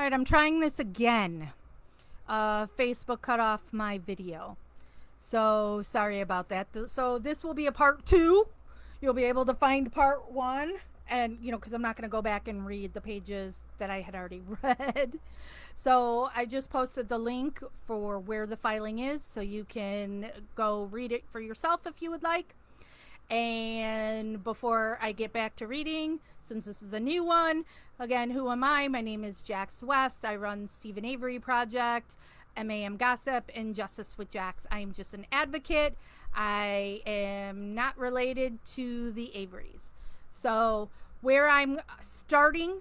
All right, I'm trying this again. Facebook cut off my video. So sorry about that. So this will be a part 2. You'll be able to find part 1. And, because I'm not going to go back and read the pages that I had already read. So I just posted the link for where the filing is. So you can go read it for yourself if you would like. And before I get back to reading, since this is a new one, again, who am I? My name is Jax West. I run Stephen Avery Project, MAM Gossip, and Justice with Jax. I am just an advocate. I am not related to the Averys. So where I'm starting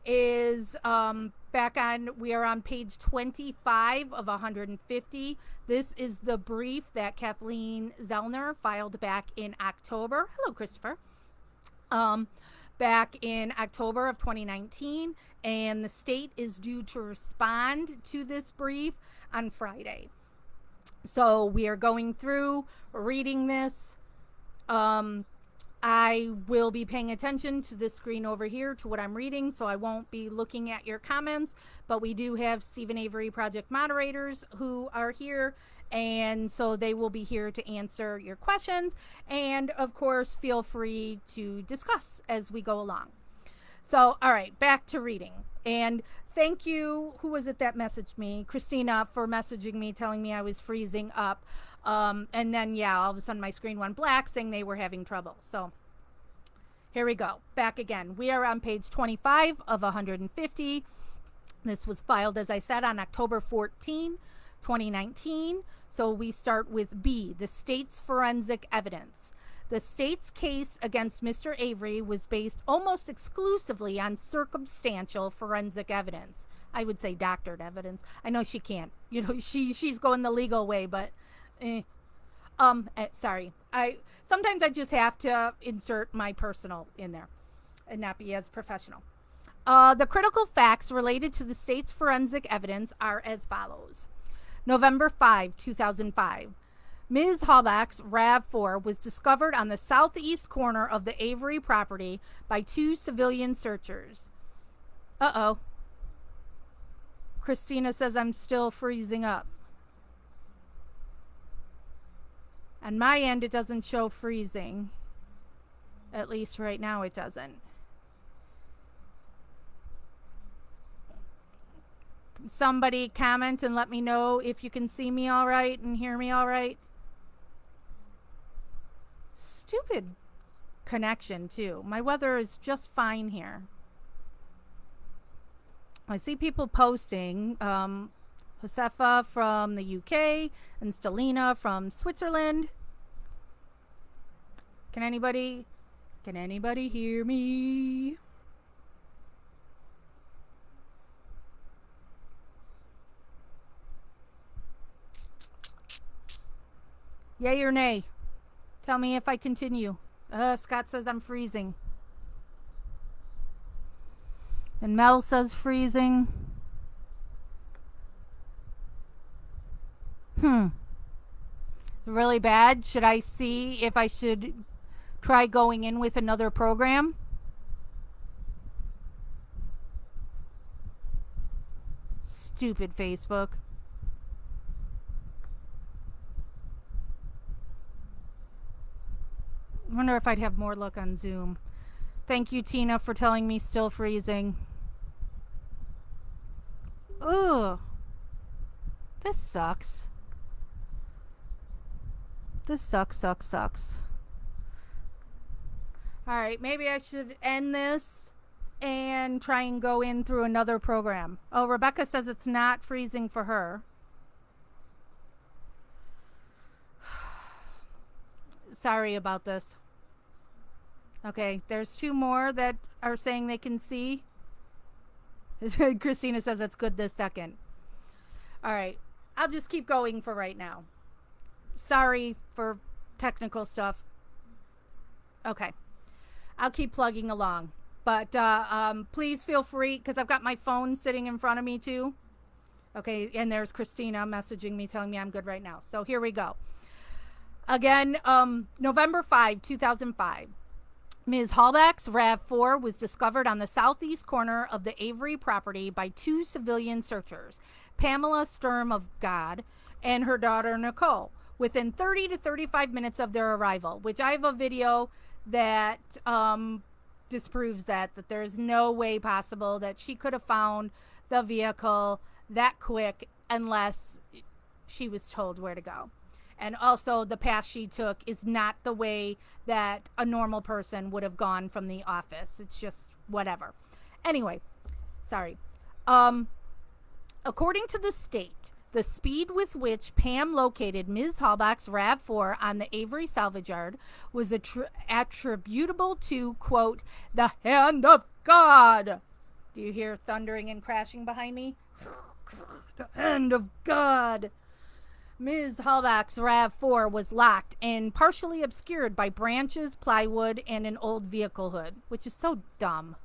is we are on page 25 of 150. This is the brief that Kathleen Zellner filed back in October. Hello, Christopher. Back in October of 2019, and the state is due to respond to this brief on Friday. So we are going through reading this. I will be paying attention to this screen over here to what I'm reading, so I won't be looking at your comments, but we do have Stephen Avery Project moderators who are here, and so they will be here to answer your questions, and of course feel free to discuss as we go along. So, all right, back to reading. And thank you, who was it that messaged me? Christina, for messaging me, telling me I was freezing up. And then, all of a sudden my screen went black saying they were having trouble. So here we go. Back again. We are on page 25 of 150. This was filed, as I said, on October 14, 2019. So we start with B, the state's forensic evidence. The state's case against Mr. Avery was based almost exclusively on circumstantial forensic evidence. I would say doctored evidence. I know she can't. She's going the legal way, but sorry. Sometimes I just have to insert my personal in there and not be as professional. The critical facts related to the state's forensic evidence are as follows. November 5, 2005. Ms. Halbach's RAV4 was discovered on the southeast corner of the Avery property by 2 civilian searchers. Uh-oh. Christina says I'm still freezing up. On my end, it doesn't show freezing. At least right now it doesn't. Somebody comment and let me know if you can see me all right and hear me all right. Stupid connection, too. My weather is just fine here. I see people posting. Josefa from the UK and Stelina from Switzerland. Can anybody hear me? Yay or nay? Tell me if I continue. Scott says I'm freezing. And Mel says freezing. Really bad. Should I see if I should try going in with another program? Stupid Facebook. I wonder if I'd have more luck on Zoom. Thank you, Tina, for telling me still freezing. Ugh. This sucks. This sucks. Alright, maybe I should end this and try and go in through another program. Oh, Rebecca says it's not freezing for her. Sorry about this. Okay, there's 2 more that are saying they can see. Christina says it's good this second. Alright, I'll just keep going for right now. Sorry for technical stuff. Okay, I'll keep plugging along. But please feel free, because I've got my phone sitting in front of me too. Okay, and there's Christina messaging me telling me I'm good right now. So here we go. Again, November 5, 2005. Ms. Hallback's RAV4 was discovered on the southeast corner of the Avery property by two civilian searchers, Pamela Sturm of God and her daughter Nicole, within 30 to 35 minutes of their arrival, which I have a video that disproves that there is no way possible that she could have found the vehicle that quick unless she was told where to go. And also, the path she took is not the way that a normal person would have gone from the office. It's just whatever. Anyway, sorry. According to the state, the speed with which Pam located Ms. Hallback's RAV4 on the Avery salvage yard was attributable to, quote, the hand of God. Do you hear thundering and crashing behind me? The hand of God. Ms. Hallback's RAV4 was locked and partially obscured by branches, plywood, and an old vehicle hood, which is so dumb.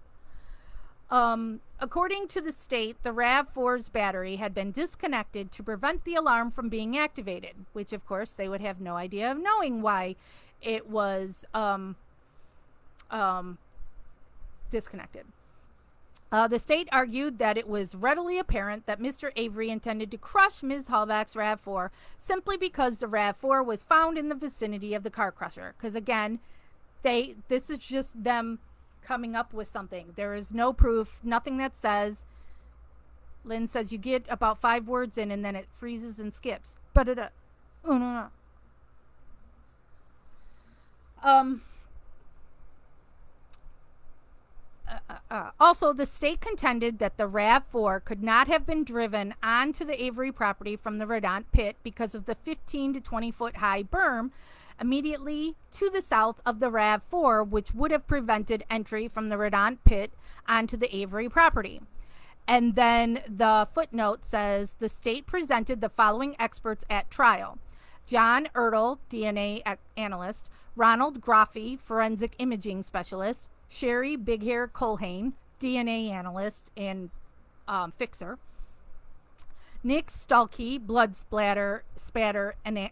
According to the state, the RAV4's battery had been disconnected to prevent the alarm from being activated, which, of course, they would have no idea of knowing why it was disconnected. The state argued that it was readily apparent that Mr. Avery intended to crush Ms. Hallback's RAV4 simply because the RAV4 was found in the vicinity of the car crusher. Because again, this is just them coming up with something. There is no proof, nothing that says. Lynn says you get about 5 words in and then it freezes and skips. Oh, no. Also, the state contended that the RAV4 could not have been driven onto the Avery property from the Redont pit because of the 15 to 20 foot high berm immediately to the south of the RAV4, which would have prevented entry from the Redont pit onto the Avery property. And then the footnote says the state presented the following experts at trial: John Ertl, DNA analyst; Ronald Groffey, forensic imaging specialist; Sherry Big Hair Colhane, DNA analyst and fixer; Nick Stulke, blood spatter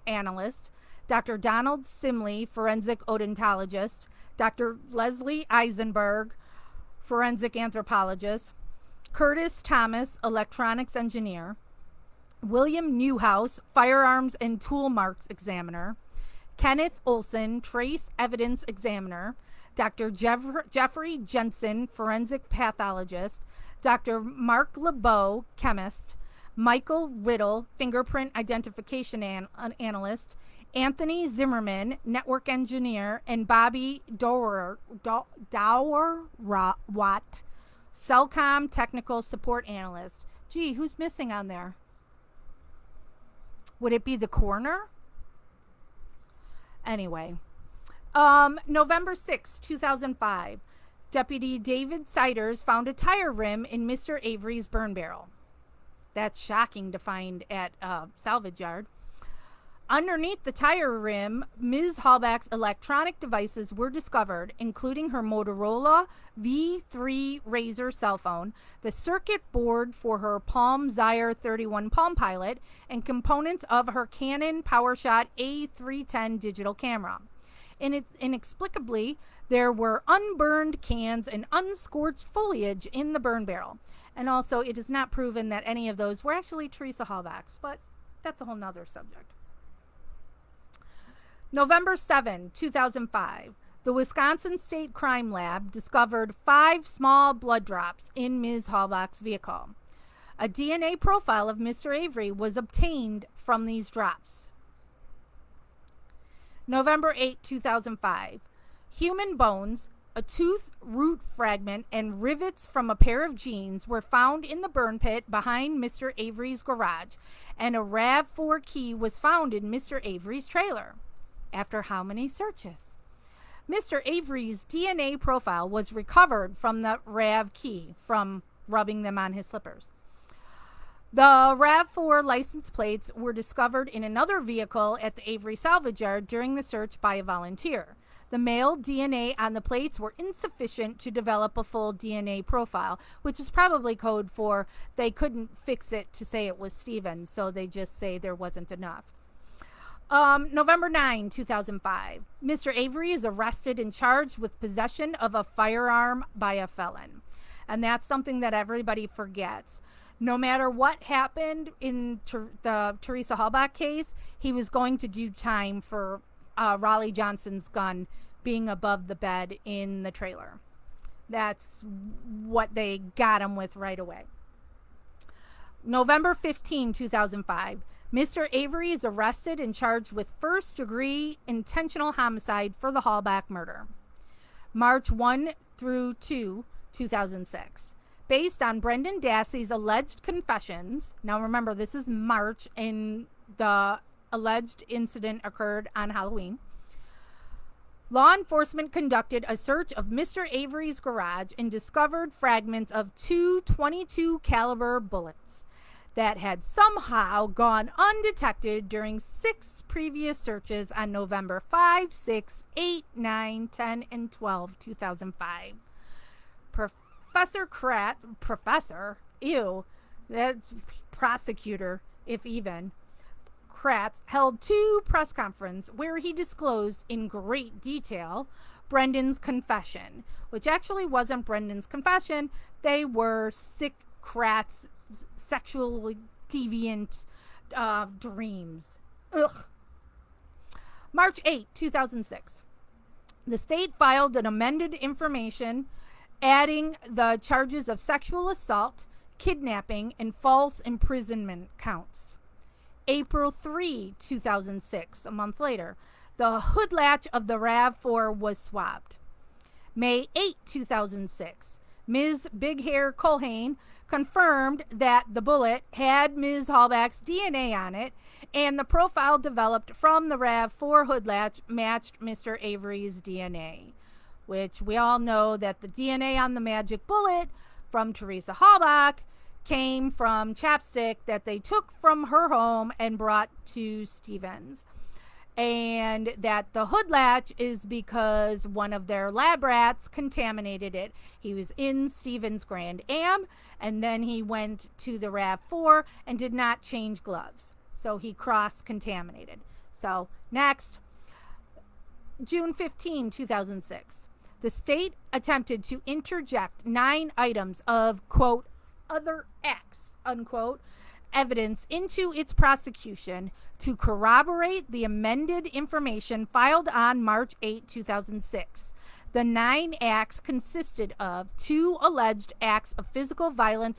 analyst; Dr. Donald Simley, forensic odontologist; Dr. Leslie Eisenberg, forensic anthropologist; Curtis Thomas, electronics engineer; William Newhouse, firearms and tool marks examiner; Kenneth Olson, trace evidence examiner; Dr. Jeffrey Jensen, forensic pathologist; Dr. Mark LeBeau, chemist; Michael Riddle, fingerprint identification analyst; Anthony Zimmerman, network engineer; and Bobby Dowerwatt, Cellcom technical support analyst. Gee, who's missing on there? Would it be the coroner? Anyway. November 6, 2005, Deputy David Siders found a tire rim in Mr. Avery's burn barrel. That's shocking to find at a salvage yard. Underneath the tire rim, Ms. Hallback's electronic devices were discovered, including her Motorola V3 Razr cell phone, the circuit board for her Palm Zyre 31 Palm Pilot, and components of her Canon PowerShot A310 digital camera. Inexplicably, there were unburned cans and unscorched foliage in the burn barrel. And also, it is not proven that any of those were actually Teresa Hallback's, but that's a whole nother subject. November 7, 2005, the Wisconsin State Crime Lab discovered 5 small blood drops in Ms. Hallback's vehicle. A DNA profile of Mr. Avery was obtained from these drops. November 8, 2005. Human bones, a tooth root fragment, and rivets from a pair of jeans were found in the burn pit behind Mr. Avery's garage, and a RAV4 key was found in Mr. Avery's trailer. After how many searches? Mr. Avery's DNA profile was recovered from the RAV key from rubbing them on his slippers. The RAV4 license plates were discovered in another vehicle at the Avery salvage yard during the search by a volunteer. The male DNA on the plates were insufficient to develop a full DNA profile, which is probably code for they couldn't fix it to say it was Stephen, so they just say there wasn't enough. November 9, 2005. Mr. Avery is arrested and charged with possession of a firearm by a felon. And that's something that everybody forgets. No matter what happened in the Teresa Halbach case, he was going to do time for Raleigh Johnson's gun being above the bed in the trailer. That's what they got him with right away. November 15, 2005. Mr. Avery is arrested and charged with first-degree intentional homicide for the Halbach murder. March 1 through 2, 2006. Based on Brendan Dassey's alleged confessions, now remember this is March and the alleged incident occurred on Halloween, law enforcement conducted a search of Mr. Avery's garage and discovered fragments of two .22 caliber bullets that had somehow gone undetected during 6 previous searches on November 5, 6, 8, 9, 10, and 12, 2005. That's prosecutor, if even, Kratz held 2 press conferences where he disclosed in great detail Brendan's confession, which actually wasn't Brendan's confession. They were sick Kratz sexually deviant dreams. Ugh. March 8, 2006. The state filed an amended information adding the charges of sexual assault, kidnapping, and false imprisonment counts. April 3, 2006, a month later, the hood latch of the RAV4 was swabbed. May 8, 2006, Ms. Big Hair Culhane confirmed that the bullet had Ms. Halbach's DNA on it, and the profile developed from the RAV4 hood latch matched Mr. Avery's DNA, which we all know that the DNA on the magic bullet from Teresa Halbach came from chapstick that they took from her home and brought to Stevens. And that the hood latch is because one of their lab rats contaminated it. He was in Stevens Grand Am, and then he went to the RAV4 and did not change gloves. So he cross-contaminated. So next, June 15, 2006. The state attempted to interject 9 items of, quote, other X, unquote, evidence into its prosecution to corroborate the amended information filed on March 8, 2006. The 9 acts consisted of 2 alleged acts of physical violence